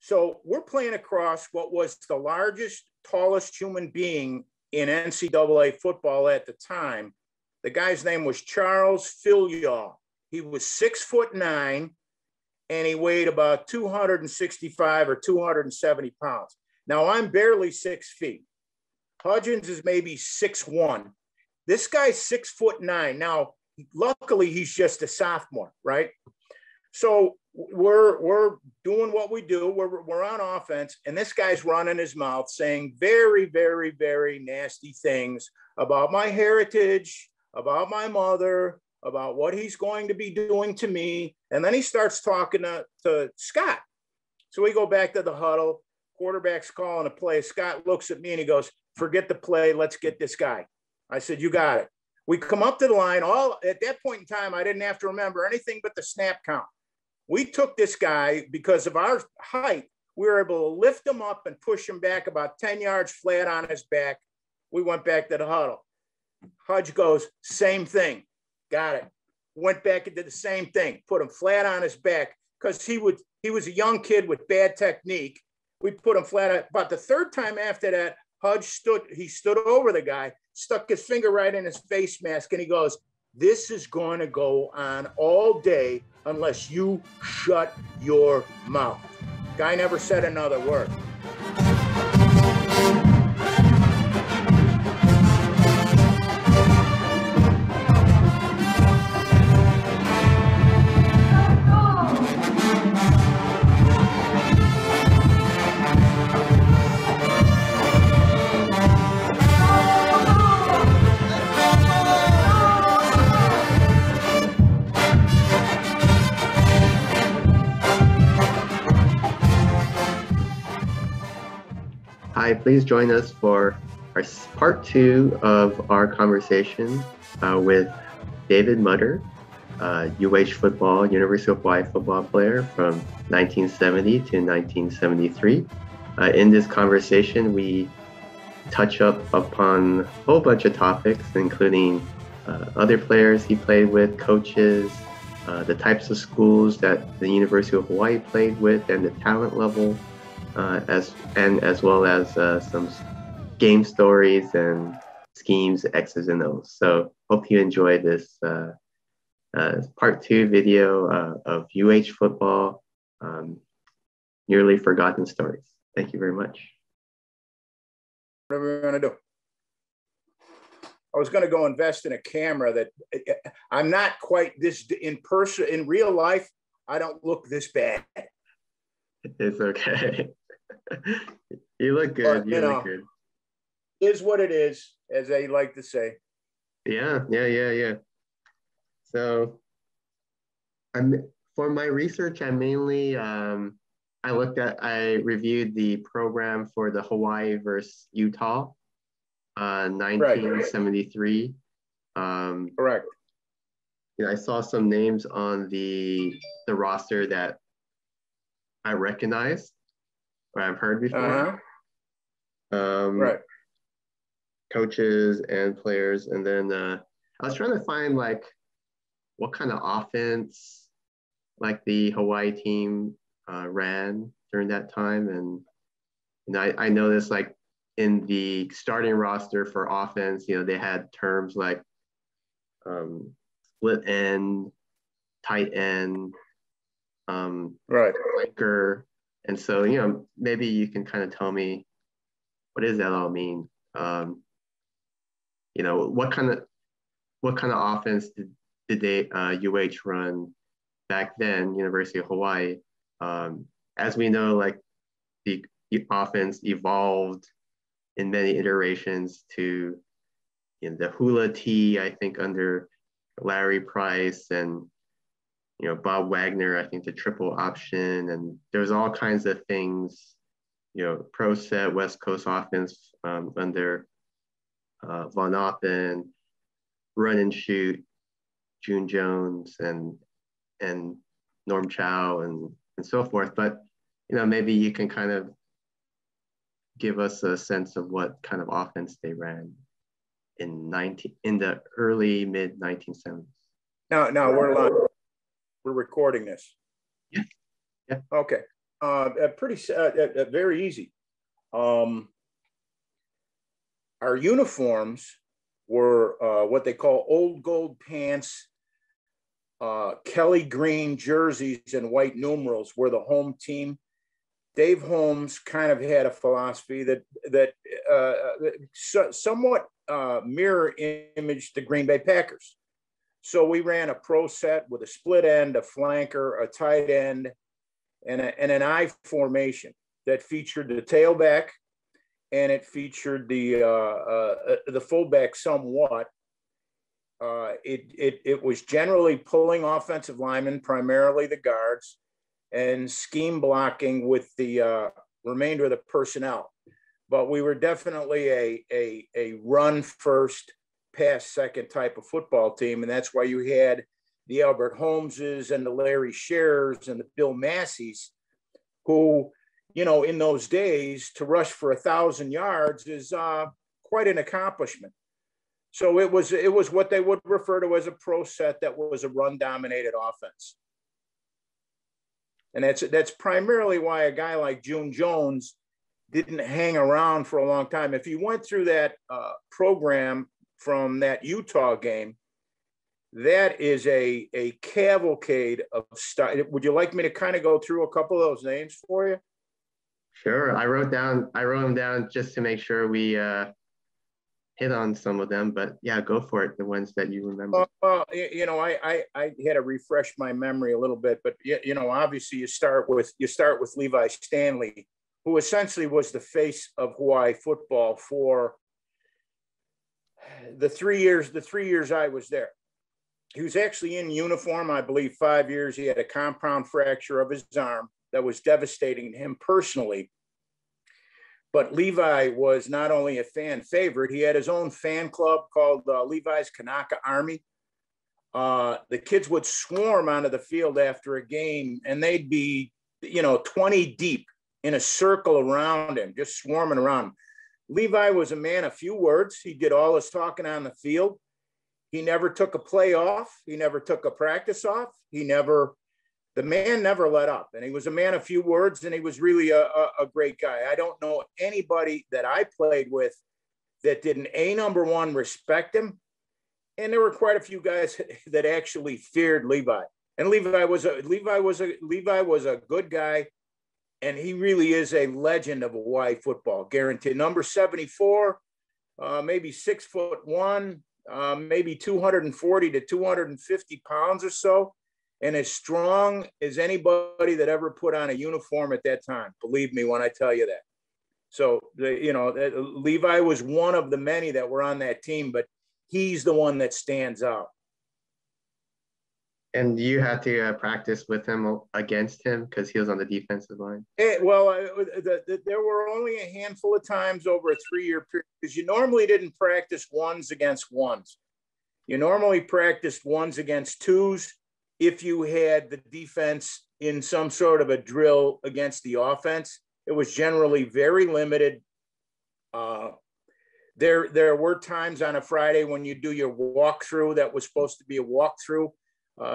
So we're playing across what was the largest, tallest human being in NCAA football at the time. The guy's name was Charles Philyaw. He was 6'9", and he weighed about 265 or 270 pounds. Now I'm barely 6 feet. Hudgens is maybe 6'1". This guy's 6'9". Now, luckily, he's just a sophomore, right? So we're doing what we do. We're on offense, and this guy's running his mouth, saying very, very, very nasty things about my heritage, about my mother, about what he's going to be doing to me. And then he starts talking to Scott. So we go back to the huddle. Quarterback's calling a play. Scott looks at me and he goes, "Forget the play. Let's get this guy." I said, "You got it." We come up to the line. At that point in time, I didn't have to remember anything but the snap count. We took this guy because of our height. We were able to lift him up and push him back about 10 yards flat on his back. We went back to the huddle. Hudge goes, "Same thing." Got it. Went back and did the same thing. Put him flat on his back because he was a young kid with bad technique. We put him flat. About the third time after that, Hudge stood over the guy, stuck his finger right in his face mask, and he goes, "This is going to go on all day unless you shut your mouth." Guy never said another word. Hi, please join us for our part 2 of our conversation with David Mutter, UH football, University of Hawaii football player from 1970 to 1973. In this conversation, we touch up upon a whole bunch of topics, including other players he played with, coaches, the types of schools that the University of Hawaii played with, and the talent level. As well as some game stories and schemes, X's and O's. So hope you enjoy this part 2 video of UH football, nearly forgotten stories. Thank you very much. Whatever you're going to do. I was going to go invest in a camera that I'm not quite this in person. In real life, I don't look this bad. It's okay. You look good. You look good. Is what it is, as they like to say. Yeah. So, for my research, I mainly I reviewed the program for the Hawaii versus Utah, 1973. Correct. I saw some names on the roster that I recognized or I've heard before. Right. Coaches and players. And then I was trying to find like what kind of offense like the Hawaii team ran during that time. And I noticed like in the starting roster for offense, they had terms like split end, tight end, right, flanker. And so, maybe you can kind of tell me, what does that all mean? What kind of offense did they UH run back then, University of Hawaii? As we know, like the offense evolved in many iterations to the hula tee, I think under Larry Price, and Bob Wagner, I think the triple option, and there's all kinds of things, pro set West Coast offense under Von Oppen, run and shoot, June Jones and Norm Chow and so forth. But maybe you can kind of give us a sense of what kind of offense they ran in the early mid 1970s. Now we're live. We're recording this. Yeah. Okay. Very easy. Our uniforms were what they call old gold pants, Kelly green jerseys, and white numerals were the home team. Dave Holmes kind of had a philosophy that somewhat mirror imaged the Green Bay Packers. So we ran a pro set with a split end, a flanker, a tight end, and an I formation that featured the tailback, and it featured the fullback somewhat. It was generally pulling offensive linemen, primarily the guards, and scheme blocking with the remainder of the personnel. But we were definitely a run first, pass second type of football team, and that's why you had the Albert Holmeses and the Larry Scherers and the Bill Masseys, who, you know, in those days, to rush for 1,000 yards is quite an accomplishment. So it was what they would refer to as a pro set that was a run-dominated offense. And that's primarily why a guy like June Jones didn't hang around for a long time. If you went through that program from that Utah game, that is a cavalcade of stuff. Would you like me to kind of go through a couple of those names for you? Sure. I wrote them down just to make sure we hit on some of them, but yeah, go for it. The ones that you remember. You know, I had to refresh my memory a little bit, but you know, obviously you start with Levi Stanley, who essentially was the face of Hawaii football for the 3 years I was there. He was actually in uniform, I believe, 5 years. He had a compound fracture of his arm that was devastating to him personally. But Levi was not only a fan favorite, he had his own fan club called Levi's Kanaka Army. The kids would swarm onto the field after a game, and they'd be, you know, 20 deep in a circle around him, just swarming around him. Levi was a man of few words. He did all his talking on the field. He never took a play off. He never took a practice off. The man never let up, and he was a man of few words, and he was really a great guy. I don't know anybody that I played with that didn't, number one, respect him, and there were quite a few guys that actually feared Levi. And Levi was a good guy, and he really is a legend of Hawaii football, guaranteed. Number 74, maybe 6'1", maybe 240 to 250 pounds or so, and as strong as anybody that ever put on a uniform at that time. Believe me when I tell you that. So, Levi was one of the many that were on that team, but he's the one that stands out. And you had to practice with him against him because he was on the defensive line? There were only a handful of times over a 3-year period, because you normally didn't practice ones against ones. You normally practiced ones against twos if you had the defense in some sort of a drill against the offense. It was generally very limited. There were times on a Friday when you do your walkthrough that was supposed to be a walkthrough.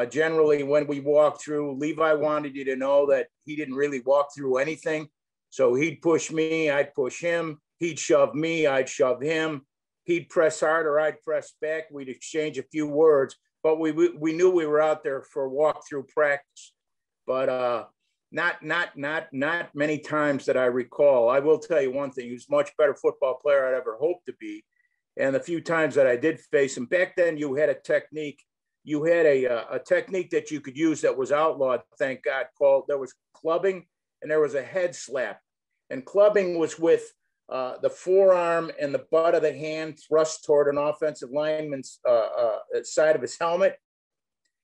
Generally, when we walked through, Levi wanted you to know that he didn't really walk through anything. So he'd push me, I'd push him. He'd shove me, I'd shove him. He'd press harder, I'd press back. We'd exchange a few words, but we knew we were out there for walkthrough practice. But not many times that I recall. I will tell you one thing: he was a much better football player I'd ever hoped to be. And the few times that I did face him, back then you had a technique. You had a technique that you could use that was outlawed, thank God, there was clubbing and there was a head slap. And clubbing was with the forearm and the butt of the hand thrust toward an offensive lineman's side of his helmet.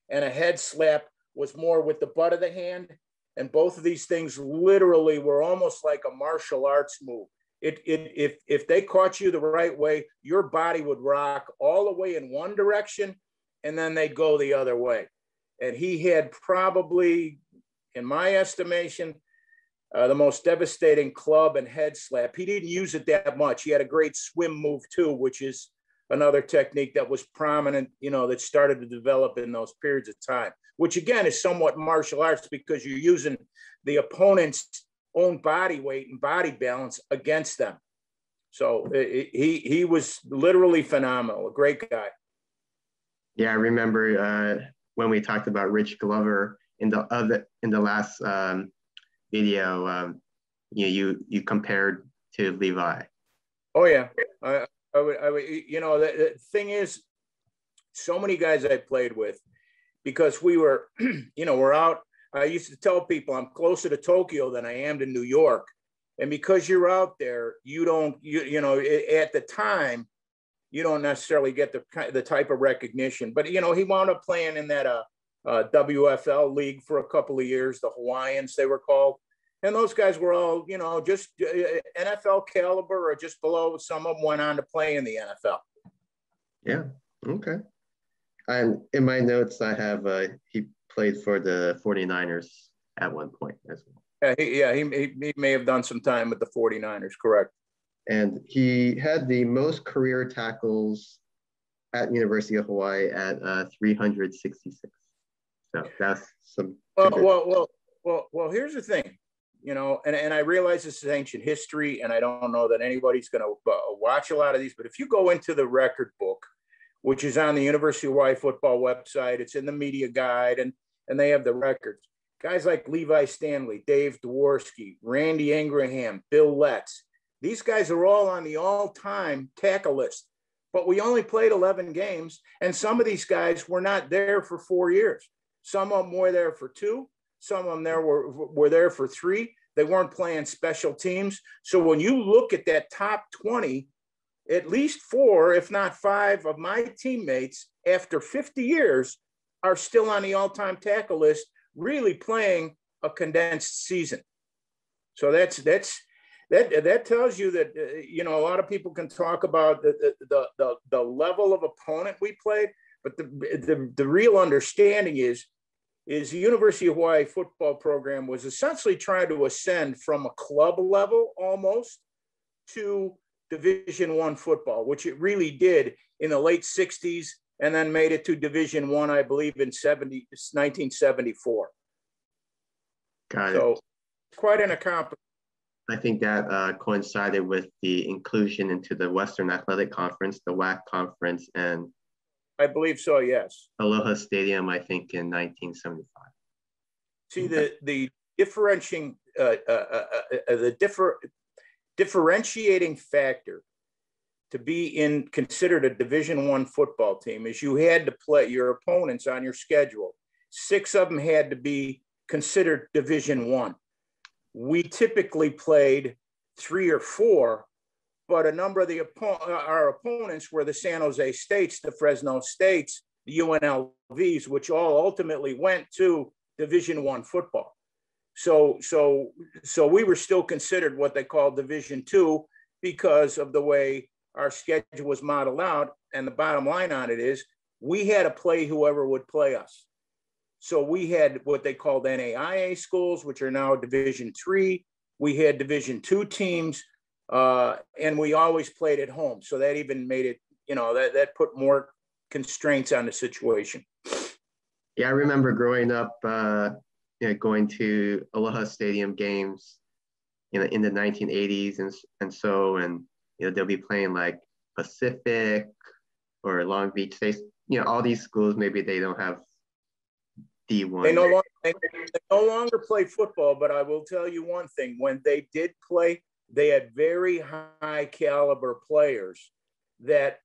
And a head slap was more with the butt of the hand. And both of these things literally were almost like a martial arts move. If they caught you the right way, your body would rock all the way in one direction, and then they'd go the other way. And he had probably, in my estimation, the most devastating club and head slap. He didn't use it that much. He had a great swim move too, which is another technique that was prominent, that started to develop in those periods of time, which again is somewhat martial arts because you're using the opponent's own body weight and body balance against them. So he was literally phenomenal, a great guy. Yeah, I remember when we talked about Rich Glover in the last video, you compared to Levi. Oh yeah, I would, the thing is, so many guys I played with, because we were, we're out. I used to tell people I'm closer to Tokyo than I am to New York. And because you're out there, you don't, at the time, you don't necessarily get the type of recognition. But, he wound up playing in that WFL league for a couple of years, the Hawaiians, they were called. And those guys were all, just NFL caliber or just below. Some of them went on to play in the NFL. Yeah, okay. And in my notes, I have he played for the 49ers at one point as well. He may have done some time with the 49ers, correct. And he had the most career tackles at University of Hawaii at 366. So that's some. Well, here's the thing, and I realize this is ancient history, and I don't know that anybody's going to watch a lot of these, but if you go into the record book, which is on the University of Hawaii football website, it's in the media guide, and they have the records. Guys like Levi Stanley, Dave Dworsky, Randy Ingraham, Bill Letts, these guys are all on the all-time tackle list, but we only played 11 games, and some of these guys were not there for 4 years. Some of them were there for 2. Some of them were there for 3. They weren't playing special teams. So when you look at that top 20, at least 4, if not 5 of my teammates after 50 years are still on the all-time tackle list, really playing a condensed season. So that tells you that, a lot of people can talk about the level of opponent we played, but the real understanding is the University of Hawaii football program was essentially trying to ascend from a club level almost to Division I football, which it really did in the late 60s, and then made it to Division I, I believe, in 1974. Got it. So quite an accomplishment. I think that coincided with the inclusion into the Western Athletic Conference, the WAC conference, and I believe so, yes. Aloha Stadium, I think, in 1975. See, the differentiating factor to be considered a Division I football team is you had to play your opponents on your schedule. 6 of them had to be considered Division I. We typically played 3 or 4, but a number of our opponents were the San Jose States, the Fresno States, the UNLVs, which all ultimately went to Division I football. So we were still considered what they call Division II because of the way our schedule was modeled out. And the bottom line on it is we had to play whoever would play us. So we had what they called NAIA schools, which are now Division III. We had Division II teams, and we always played at home. So that even made it, that put more constraints on the situation. Yeah, I remember growing up, going to Aloha Stadium games, in the 1980s and they'll be playing like Pacific or Long Beach State. All these schools, maybe they don't have D1. They no longer play football, but I will tell you one thing. When they did play, they had very high caliber players that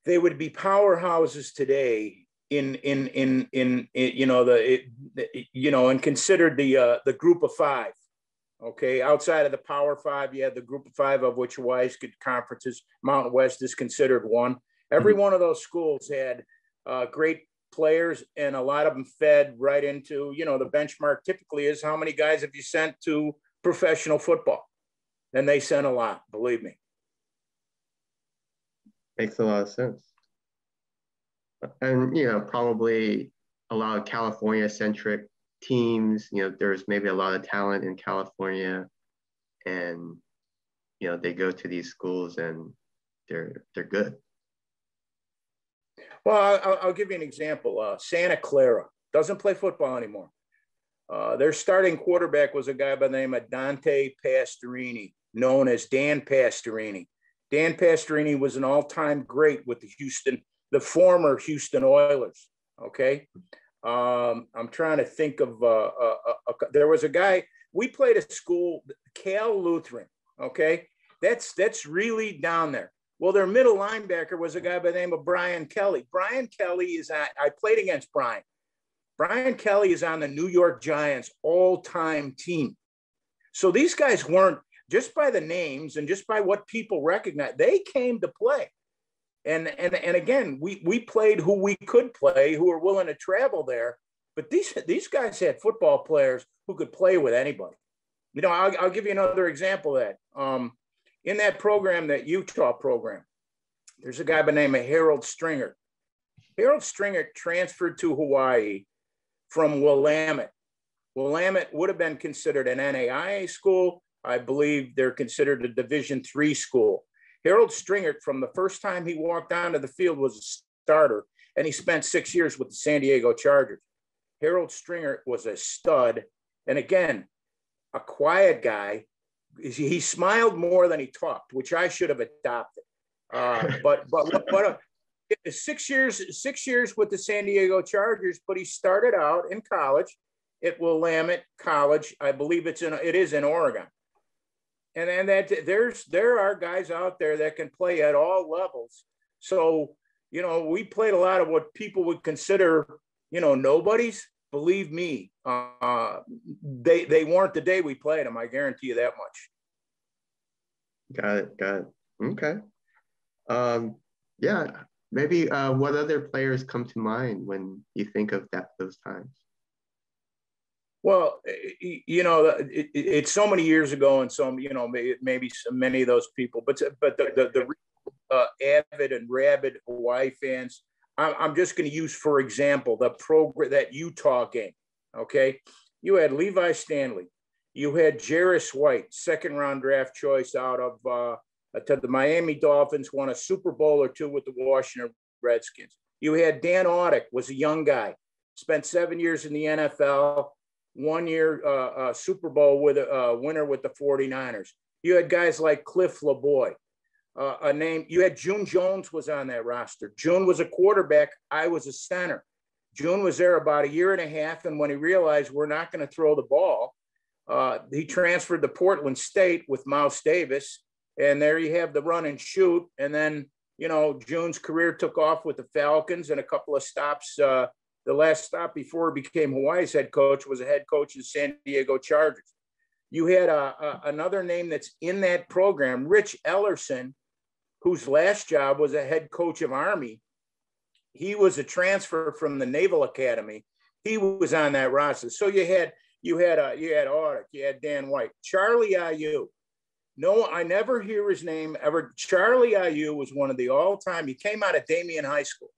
they would be powerhouses today and considered the group of 5. Okay, outside of the Power 5, you had the group of 5, of which Hawaii's conferences, Mountain West is considered one. Every one of those schools had great players, and a lot of them fed right into, the benchmark typically is how many guys have you sent to professional football? And they sent a lot, believe me. Makes a lot of sense. And, probably a lot of California-centric teams, there's maybe a lot of talent in California, and, they go to these schools and they're good. Well, I'll give you an example. Santa Clara doesn't play football anymore. Their starting quarterback was a guy by the name of Dante Pastorini, known as Dan Pastorini. Dan Pastorini was an all-time great with the former Houston Oilers. Okay. I'm trying to think of, there was a guy, we played at school, Cal Lutheran. Okay. That's really down there. Well, their middle linebacker was a guy by the name of Brian Kelly. Brian Kelly I played against Brian. Brian Kelly is on the New York Giants all-time team. So these guys weren't, just by the names and just by what people recognize, they came to play. And again, we played who we could play, who were willing to travel there. But these guys had football players who could play with anybody. You know, I'll give you another example of that. In that program, that Utah program, there's a guy by the name of Harold Stringer. Harold Stringer transferred to Hawaii from Willamette. Willamette would have been considered an NAIA school. I believe they're considered a Division III school. Harold Stringer, from the first time he walked onto the field, was a starter, and he spent 6 years with the San Diego Chargers. Harold Stringer was a stud. And again, a quiet guy. He smiled more than he talked, which I should have adopted. But 6 years with the San Diego Chargers, but he started out in college at Willamette College. I believe it is in Oregon. And that there are guys out there that can play at all levels. So, you know, we played a lot of what people would consider, you know, nobodies. Believe me, they weren't the day we played them. I guarantee you that much. Got it. Okay. Yeah. Maybe what other players come to mind when you think of those times? Well, you know, it's so many years ago, and so, you know, maybe many of those people, but the avid and rabid Hawaii fans. I'm just going to use, for example, that Utah game. Okay, you had Levi Stanley, you had Jarris White, second-round draft choice out of to the Miami Dolphins, won a Super Bowl or two with the Washington Redskins. You had Dan Audick, was a young guy, spent 7 years in the NFL, 1 year Super Bowl with a winner with the 49ers. You had guys like Cliff LeBoy. You had June Jones was on that roster. June was a quarterback. I was a center. June was there about a year and a half. And when he realized we're not going to throw the ball, he transferred to Portland State with Mouse Davis. And there you have the run and shoot. And then, you know, June's career took off with the Falcons and a couple of stops. The last stop before he became Hawaii's head coach was a head coach of the San Diego Chargers. You had another name that's in that program, Rich Ellerson, whose last job was a head coach of Army. He was a transfer from the Naval Academy. He was on that roster. So you had Audick, you had Dan White, Charlie Ayu. No, I never hear his name ever. Charlie Ayu was one of the all-time. He came out of Damien High School.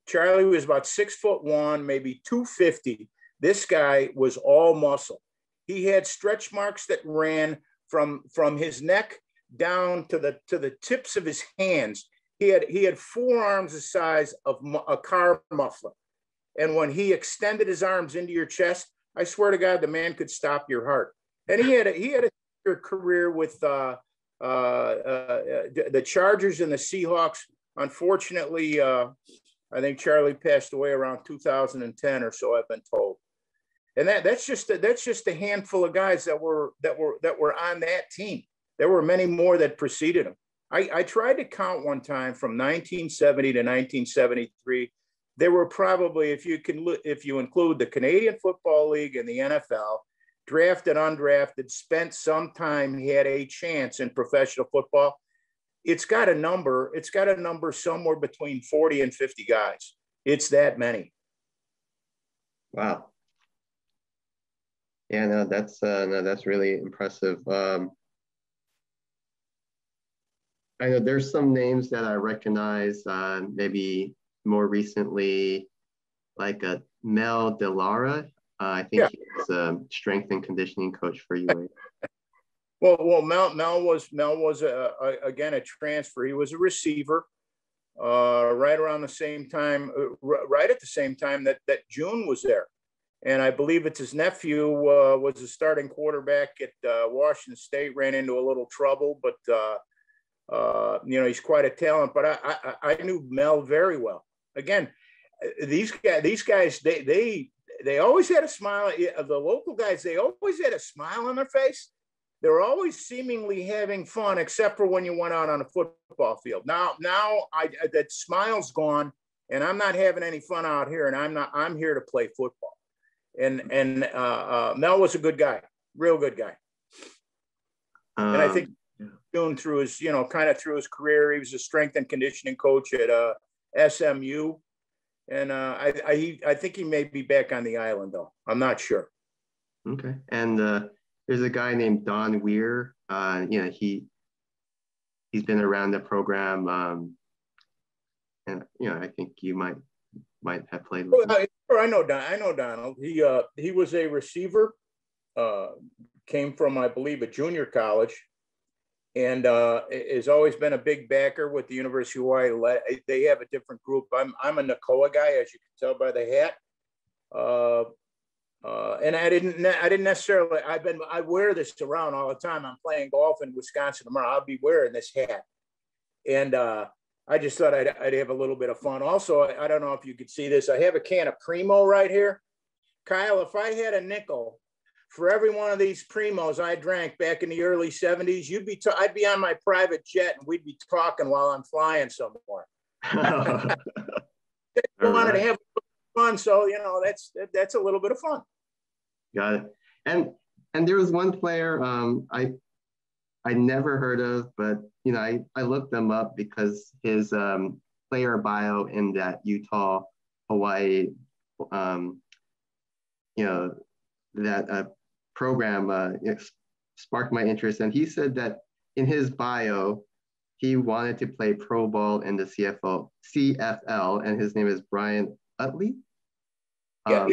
Charlie was about 6'1", maybe 250. This guy was all muscle. He had stretch marks that ran from his neck down to the tips of his hands. He had forearms the size of a car muffler. And when he extended his arms into your chest, I swear to God, the man could stop your heart. And he had a career with the Chargers and the Seahawks. Unfortunately, I think Charlie passed away around 2010 or so, I've been told. And that's just a handful of guys that were on that team. There were many more that preceded him. I tried to count one time from 1970 to 1973. There were probably, if you include the Canadian Football League and the NFL, drafted, undrafted, spent some time, he had a chance in professional football. It's got a number somewhere between 40 and 50 guys. It's that many. Wow. Yeah, no, that's really impressive. I know there's some names that I recognize, maybe more recently, like Mel DeLara. I think he was a strength and conditioning coach for UA. Well, Mel was again a transfer. He was a receiver. Right around the same time, right at the same time that June was there. And I believe it's his nephew was a starting quarterback at Washington State, ran into a little trouble, but he's quite a talent. But I knew Mel very well. Again, these guys, they always had a smile. The local guys, they always had a smile on their face. They were always seemingly having fun, except for when you went out on a football field. Now that smile's gone, and I'm not having any fun out here, and I'm here to play football. And Mel was a good guy, real good guy. And I think doing through his, kind of through his career, he was a strength and conditioning coach at SMU. And I think he may be back on the island, though. I'm not sure. Okay. And there's a guy named Don Weir. He's been around the program, and I think you might have played with him. I know Donald. He was a receiver. Came from, I believe, a junior college, and has always been a big backer with the University of Hawaii. They have a different group. I'm a Nakoa guy, as you can tell by the hat. And I didn't necessarily. I wear this around all the time. I'm playing golf in Wisconsin tomorrow. I'll be wearing this hat, and I just thought I'd have a little bit of fun. Also, I don't know if you could see this. I have a can of Primo right here, Kyle. If I had a nickel for every one of these Primos I drank back in the early '70s, I'd be on my private jet, and we'd be talking while I'm flying somewhere. I wanted to have fun, so that's a little bit of fun. Got it. And there was one player I never heard of, but I looked them up because his player bio in that Utah Hawaii that program sparked my interest. And he said that in his bio he wanted to play pro ball in the CFL, and his name is Brian Utley. Yeah.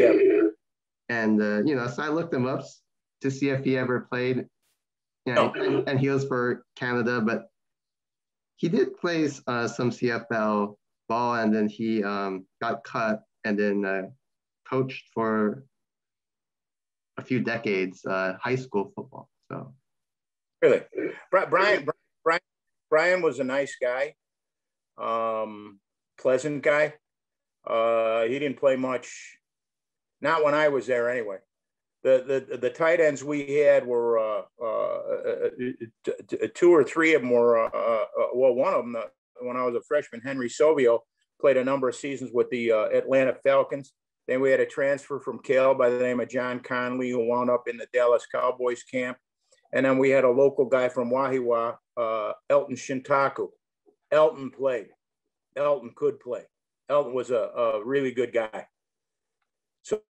And so I looked him up to see if he ever played. And he was for Canada, but he did play some CFL ball, and then he got cut, and then coached for a few decades high school football. So really, Brian was a nice guy, pleasant guy. He didn't play much. Not when I was there, anyway. The tight ends we had were two or three of them were one of them when I was a freshman, Henry Sovio, played a number of seasons with the Atlanta Falcons. Then we had a transfer from Cal by the name of John Conley, who wound up in the Dallas Cowboys camp. And then we had a local guy from Wahiwa, Elton Shintaku. Elton played. Elton could play. Elton was a really good guy. So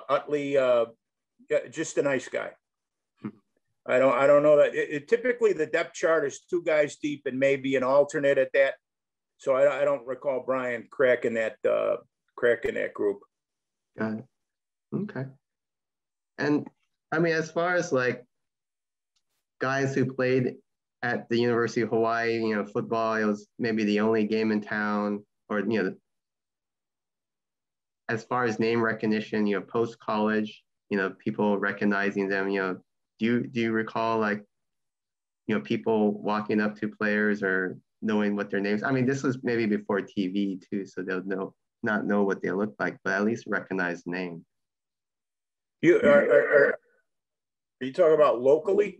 Utley, just a nice guy. I don't know that typically the depth chart is two guys deep and maybe an alternate at that. So I don't recall Brian cracking that group. Got it. Okay. And I mean, as far as like guys who played at the University of Hawaii, football, it was maybe the only game in town, or as far as name recognition, post college, people recognizing them, do you recall like, people walking up to players or knowing what their names? I mean, this was maybe before TV too, so they'll not know what they look like, but at least recognize the name. You are you talking about locally?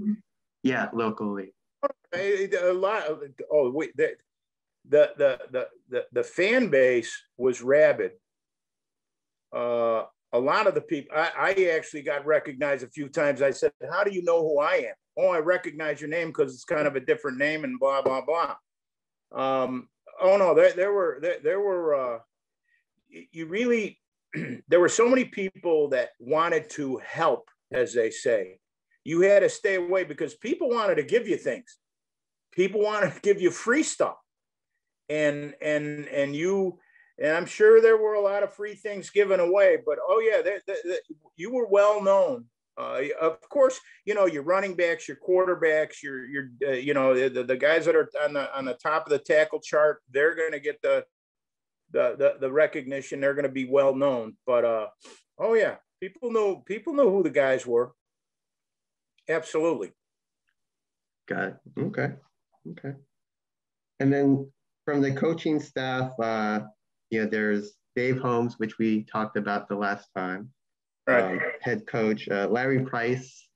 Yeah, locally. A lot of, the fan base was rabid. A lot of the people, I actually got recognized a few times. I said, "How do you know who I am?" "Oh, I recognize your name because it's kind of a different name," and blah blah blah. Oh no, there were you really there were so many people that wanted to help, as they say. You had to stay away because people wanted to give you things. People wanted to give you free stuff, and I'm sure there were a lot of free things given away. But oh yeah, you were well known Of course, your running backs, your quarterbacks, the guys that are on the top of the tackle chart, they're going to get the recognition. They're going to be well known. But oh yeah, people know who the guys were. Absolutely. Got it. Okay. And then from the coaching staff, there's Dave Holmes, which we talked about the last time. Right. Head coach, Larry Price,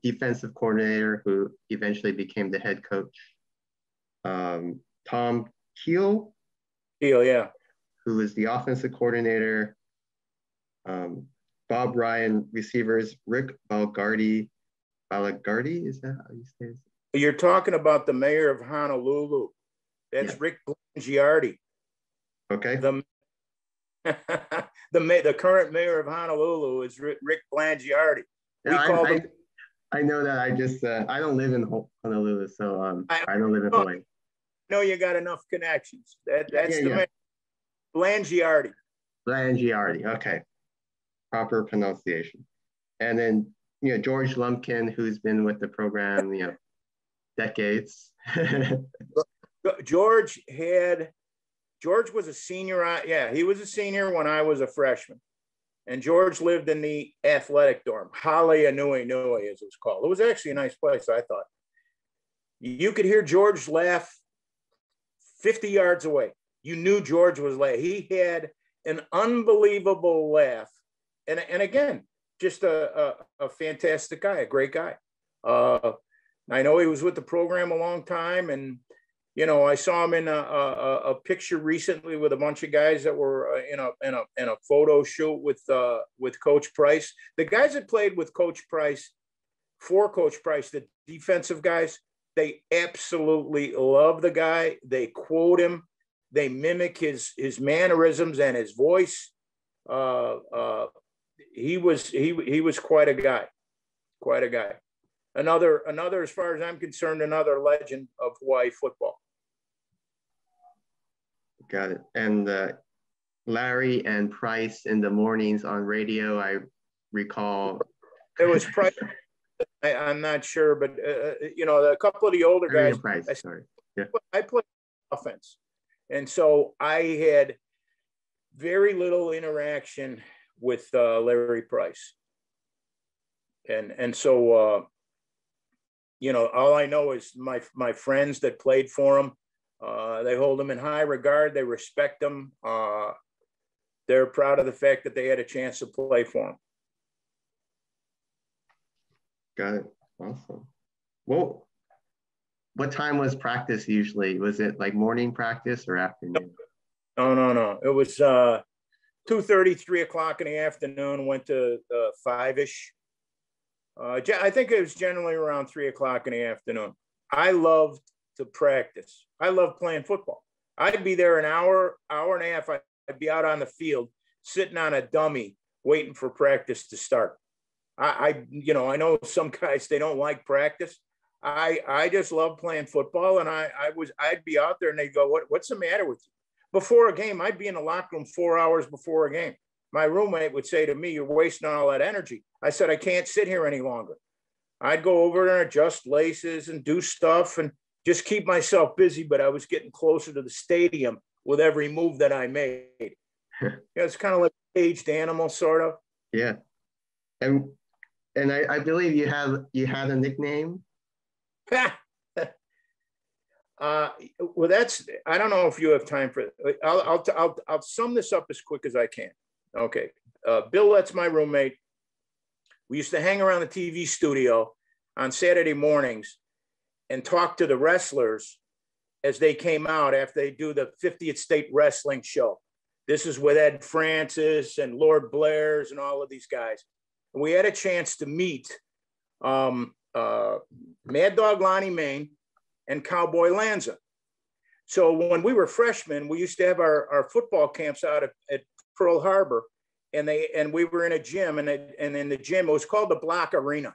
defensive coordinator, who eventually became the head coach. Tom Keel, yeah, who was the offensive coordinator. Bob Ryan, receivers. Rick Balgardi, is that how you say it? You're talking about the mayor of Honolulu. That's Rick Blangiardi. Okay. The current mayor of Honolulu is Rick Blangiardi. I know that. I just I don't live in Honolulu, so I don't live in Hawaii. No, you got enough connections. That's the mayor. Blangiardi. Blangiardi. Okay, proper pronunciation. And then George Lumpkin, who's been with the program decades. George was a senior. He was a senior when I was a freshman. And George lived in the athletic dorm, Hale Nui Nui, as it was called. It was actually a nice place, I thought. You could hear George laugh 50 yards away. You knew George was laughing. He had an unbelievable laugh. And again, just a fantastic guy, a great guy. I know he was with the program a long time, and I saw him in a picture recently with a bunch of guys that were in a photo shoot with Coach Price. The guys that played with Coach Price, for Coach Price, the defensive guys, they absolutely love the guy. They quote him. They mimic his mannerisms and his voice. He was quite a guy. Quite a guy. Another, as far as I'm concerned, another legend of Hawaii football. Got it. And Larry and Price in the mornings on radio, I recall. It was Price. I'm not sure, but a couple of the older guys. Price, sorry. Yeah. I played offense, and so I had very little interaction with Larry Price, and so all I know is my friends that played for him. They hold him in high regard. They respect him. They're proud of the fact that they had a chance to play for him. Got it. Awesome. Well, what time was practice usually? Was it like morning practice or afternoon? No. It was 2:30, 3 o'clock in the afternoon. Went to 5-ish. I think it was generally around 3 o'clock in the afternoon. I loved to practice. I love playing football. I'd be there an hour and a half. I'd be out on the field, sitting on a dummy, waiting for practice to start. I know some guys, they don't like practice. I just love playing football, and I'd be out there, and they'd go, what's the matter with you? Before a game, I'd be in the locker room 4 hours before a game. My roommate would say to me, "You're wasting all that energy." I said, "I can't sit here any longer." I'd go over there and adjust laces and do stuff and just keep myself busy, but I was getting closer to the stadium with every move that I made. It's kind of like a caged animal, sort of. Yeah. And I believe you had a nickname. Well, I don't know if you have time for it. I'll sum this up as quick as I can. Okay. Bill, that's my roommate. We used to hang around the TV studio on Saturday mornings and talk to the wrestlers as they came out after they do the 50th State Wrestling Show. This is with Ed Francis and Lord Blair's and all of these guys. And we had a chance to meet Mad Dog Lonnie Main and Cowboy Lanza. So when we were freshmen, we used to have our football camps out at Pearl Harbor, and we were in a gym, and in the gym, it was called the Block Arena.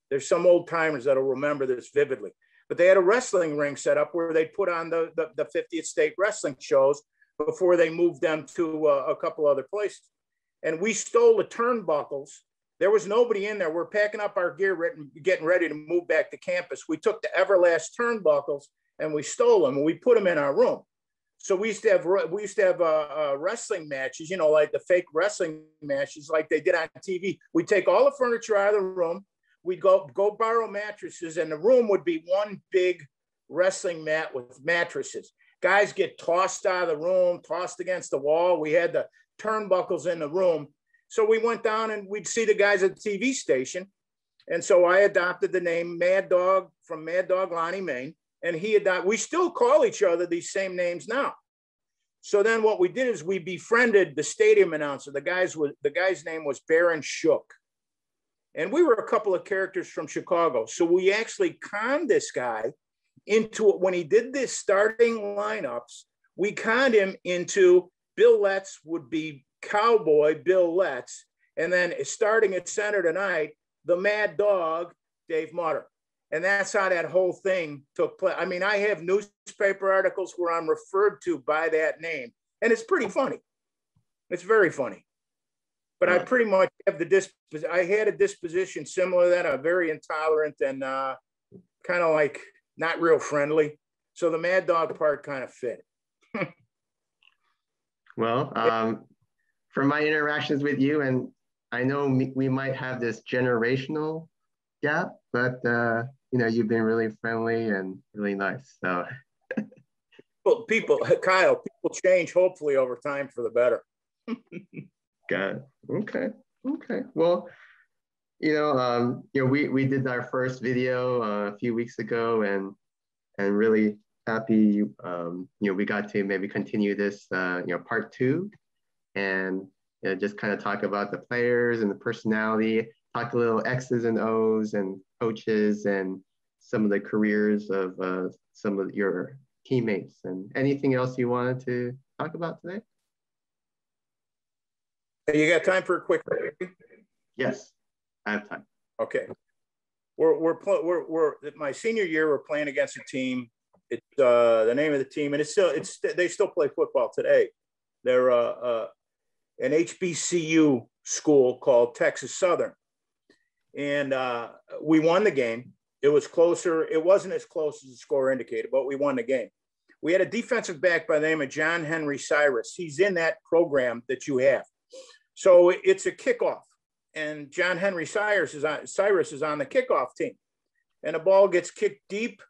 There's some old timers that'll remember this vividly. But they had a wrestling ring set up where they'd put on the 50th State Wrestling shows before they moved them to a couple other places. And we stole the turnbuckles There was nobody in there. We're packing up our gear, getting ready to move back to campus. We took the Everlast turnbuckles and we stole them and we put them in our room. So we used to have wrestling matches, you know, like the fake wrestling matches like they did on TV. We'd take all the furniture out of the room. We'd go borrow mattresses, and the room would be one big wrestling mat with mattresses. Guys get tossed out of the room, tossed against the wall. We had the turnbuckles in the room. So we went down and we'd see the guys at the TV station. And so I adopted the name Mad Dog from Mad Dog Lonnie Main. And we still call each other these same names now. So then what we did is we befriended the stadium announcer. The guy's name was Baron Shook. And we were a couple of characters from Chicago. So we actually conned this guy into, when he did this starting lineups, we conned him into Bill Letts would be Cowboy Bill Letts, and then starting at center tonight, the Mad Dog, Dave Mutter. And that's how that whole thing took place. I mean, I have newspaper articles where I'm referred to by that name, and it's pretty funny. It's very funny. But I pretty much have I had a disposition similar to that. I'm very intolerant and kind of like not real friendly. So the Mad Dog part kind of fit. Well, from my interactions with you, and I know we might have this generational gap, but you know, you've been really friendly and really nice. So, well, Kyle, people change hopefully over time for the better. Got it. Okay. Well, we did our first video a few weeks ago, and really happy. We got to maybe continue this, part 2, and just kind of talk about the players and the personality, talk a little X's and O's and coaches and some of the careers of some of your teammates, and anything else you wanted to talk about today. You got time for a quick break? Yes, I have time. Okay. We're my senior year. We're playing against a team. It's the name of the team, and they still play football today. They're an HBCU school called Texas Southern, and we won the game. It was closer. It wasn't as close as the score indicated, but we won the game. We had a defensive back by the name of John Henry Cyrus. He's in that program that you have. So it's a kickoff, and John Henry Cyrus is on the kickoff team, and the ball gets kicked deep,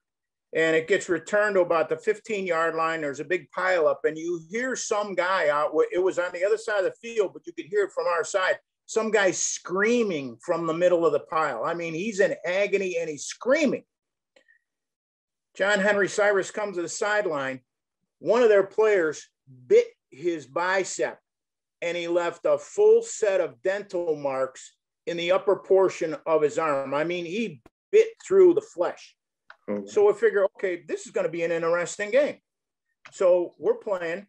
and it gets returned to about the 15-yard line. There's a big pileup, and you hear some guy out. It was on the other side of the field, but you could hear it from our side. Some guy screaming from the middle of the pile. I mean, he's in agony and he's screaming. John Henry Cyrus comes to the sideline. One of their players bit his bicep, and he left a full set of dental marks in the upper portion of his arm. I mean, he bit through the flesh. Oh. So we figure, okay, this is going to be an interesting game. So we're playing,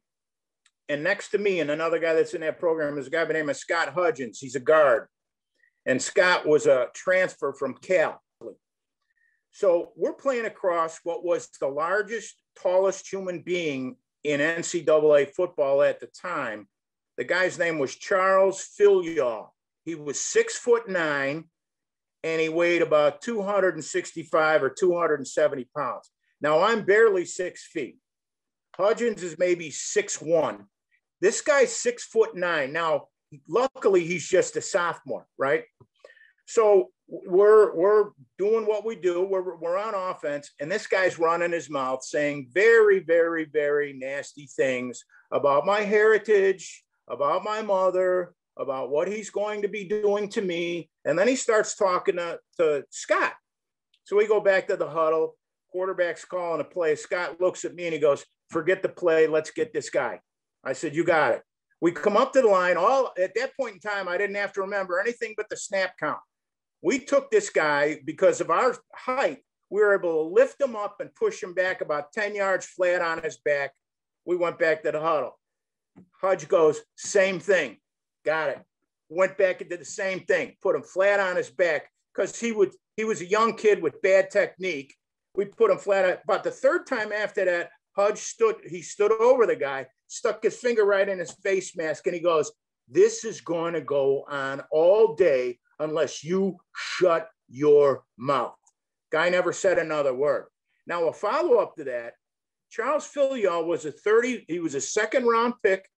and next to me and another guy that's in that program is a guy by the name of Scott Hudgens. He's a guard, and Scott was a transfer from Cal. So we're playing across what was the largest, tallest human being in NCAA football at the time. The guy's name was Charles Philyaw. He was 6'9", and he weighed about 265 or 270 pounds. Now I'm barely 6 feet. Hudgens is maybe 6'1". This guy's 6'9". Now, luckily he's just a sophomore, right? So we're doing what we do. We're on offense, and this guy's running his mouth saying very, very, very nasty things about my heritage, about my mother, about what he's going to be doing to me. And then he starts talking to Scott. So we go back to the huddle. Quarterback's calling a play. Scott looks at me and he goes, "Forget the play. Let's get this guy." I said, "You got it." We come up to the line. At that point in time, I didn't have to remember anything but the snap count. We took this guy because of our height. We were able to lift him up and push him back about 10 yards flat on his back. We went back to the huddle. Hudge goes, "Same thing." Got it. Went back and did the same thing. Put him flat on his back because he was a young kid with bad technique. We put him flat. About the third time after that, Hudge stood over the guy, stuck his finger right in his face mask, and he goes, "This is going to go on all day. unless you shut your mouth. Guy never said another word. Now, a follow-up to that, Charles Philyaw was he was a second round pick.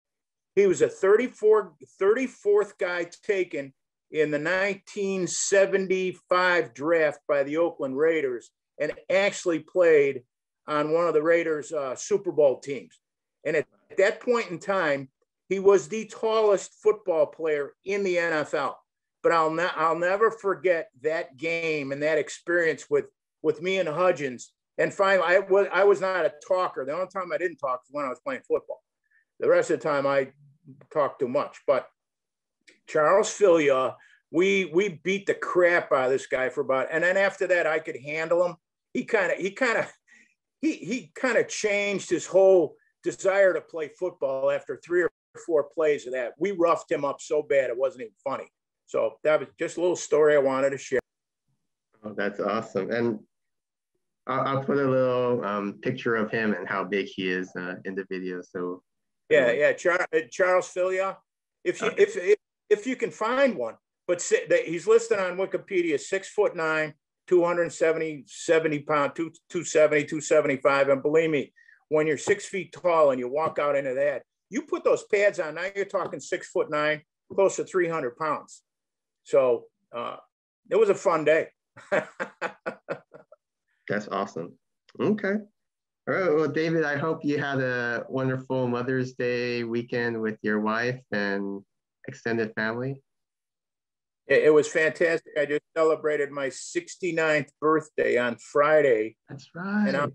He was a 34th guy taken in the 1975 draft by the Oakland Raiders, and actually played on one of the Raiders' Super Bowl teams. And at that point in time, he was the tallest football player in the NFL. But I'll never forget that game and that experience with me and Hudgens. And finally, I was not a talker. The only time I didn't talk was when I was playing football. The rest of the time, I talked too much. But Charles Philyaw, we beat the crap out of this guy for about, and then after that, I could handle him. He kind of changed his whole desire to play football after 3 or 4 plays of that. We roughed him up so bad it wasn't even funny. So that was just a little story I wanted to share. Oh, that's awesome. And I'll put a little picture of him and how big he is in the video. So yeah, Charles Philyaw. If you can find one, but he's listed on Wikipedia 6'9", 270 pounds, 270, 275. And believe me, when you're 6 feet tall and you walk out into that, you put those pads on, now you're talking 6'9", close to 300 pounds. So it was a fun day. That's awesome. Okay. All right. Well, David, I hope you had a wonderful Mother's Day weekend with your wife and extended family. It was fantastic. I just celebrated my 69th birthday on Friday. That's right. And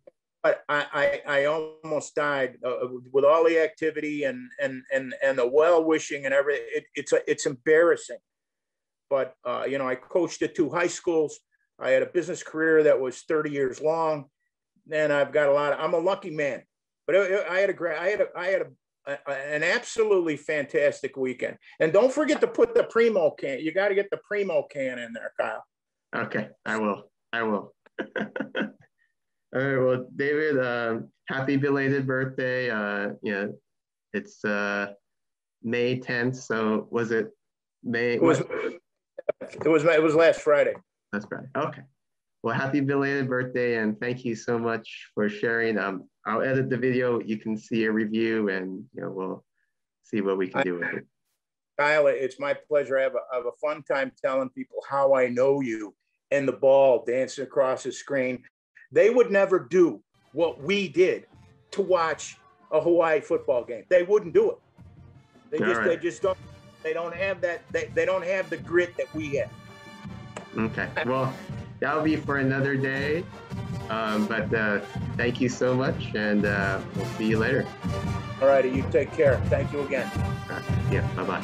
I almost died with all the activity and the well wishing and everything. It's embarrassing. But I coached at 2 high schools. I had a business career that was 30 years long, and I've got I'm a lucky man. But I had an absolutely fantastic weekend. And don't forget to put the Primo can. You got to get the Primo can in there, Kyle. Okay, I will. All right, well, David, happy belated birthday. It's May 10th. So was it May? It was last Friday. That's right. Okay. Well, happy belated birthday, and thank you so much for sharing. I'll edit the video. You can see a review, and we'll see what we can do with it. Kyle, it's my pleasure. I have a fun time telling people how I know you and the ball dancing across the screen. They would never do what we did to watch a Hawaii football game. They wouldn't do it. They just don't. They don't have that. They don't have the grit that we have. Okay. Well, that'll be for another day. But thank you so much, and we'll see you later. All righty. You take care. Thank you again. Yeah. Bye-bye.